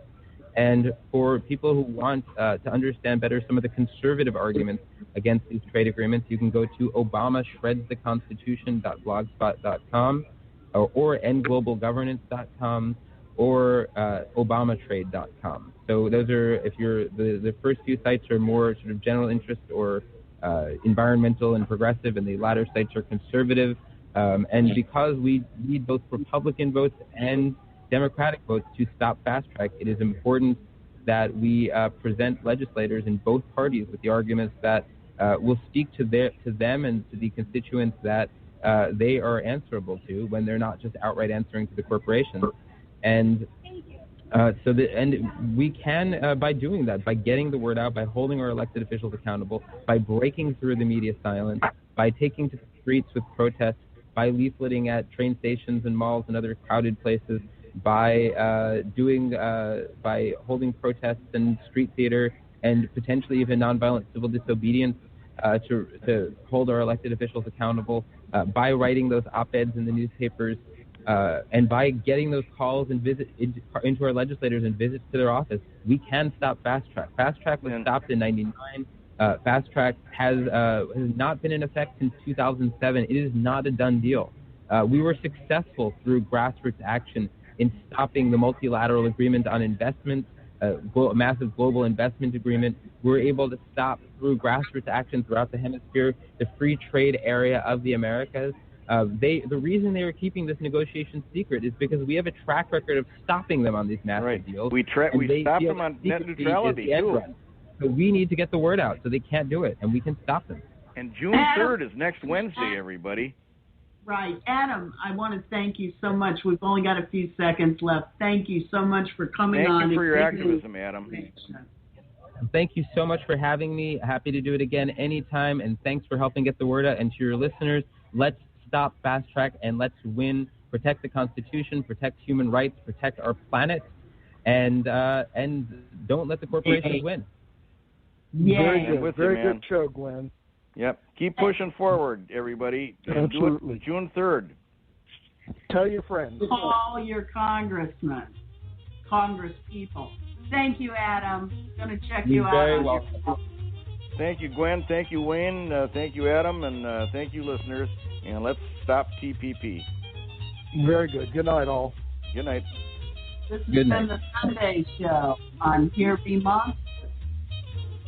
Speaker 2: And for people who want to understand better some of the conservative arguments against these trade agreements, you can go to ObamaShredsTheConstitution.blogspot.com or endglobalgovernance.com or ObamaTrade.com. So those are, if you're the first few sites are more sort of general interest or environmental and progressive, and the latter sites are conservative. And because we need both Republican votes and Democratic votes to stop fast track, it is important that we present legislators in both parties with the arguments that will speak to them and to the constituents that they are answerable to when they're not just outright answering to the corporations. And we can, by doing that, by getting the word out, by holding our elected officials accountable, by breaking through the media silence, by taking to the streets with protests, by leafleting at train stations and malls and other crowded places, by holding protests and street theater and potentially even nonviolent civil disobedience to hold our elected officials accountable by writing those op-eds in the newspapers and by getting those calls and visits into our legislators and visits to their office. We can stop Fast Track. Fast Track was stopped in '99. Fast Track has not been in effect since 2007. It is not a done deal. We were successful through grassroots action in stopping the multilateral agreement on investments, a massive global investment agreement. We were able to stop through grassroots action throughout the hemisphere the free trade area of the Americas. The reason they were keeping this negotiation secret is because we have a track record of stopping them on these massive deals.
Speaker 3: We stopped them on net neutrality too.
Speaker 2: So we need to get the word out so they can't do it, and we can stop them.
Speaker 3: And June 3rd is next Wednesday, everybody.
Speaker 1: Right. Adam, I want to thank you so much. We've only got a few seconds left. Thank you so much for coming on.
Speaker 3: Thank you for your activism, Adam.
Speaker 2: Thank you so much for having me. Happy to do it again anytime, and thanks for helping get the word out. And to your listeners, let's stop Fast Track and let's win. Protect the Constitution, protect human rights, protect our planet, and don't let the corporations win.
Speaker 1: Yeah.
Speaker 4: Very good show, Glenn.
Speaker 3: Yep. Keep pushing forward, everybody.
Speaker 4: Absolutely.
Speaker 3: Do it June 3rd.
Speaker 4: Tell your friends.
Speaker 1: Call your congressmen, congress people. Thank you, Adam. Going to check you out.
Speaker 2: You're very welcome.
Speaker 3: Thank you, Gwen. Thank you, Wayne. Thank you, Adam. And thank you, listeners. And let's stop TPP.
Speaker 4: Very good. Good night, all.
Speaker 3: Good night.
Speaker 1: This has been the Sunday Show on Here Be Monster.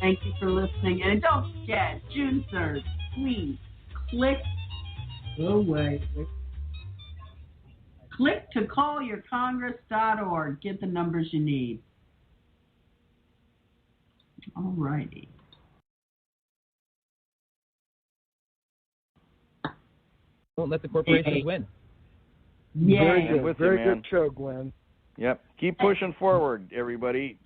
Speaker 1: Thank you for listening. And don't forget, June 3rd, please click to callyourcongress.org. Get the numbers you need. All righty.
Speaker 2: Don't let the corporations win.
Speaker 1: Yeah.
Speaker 4: Very good. Very good show, Glenn.
Speaker 3: Yep. Keep pushing forward, everybody.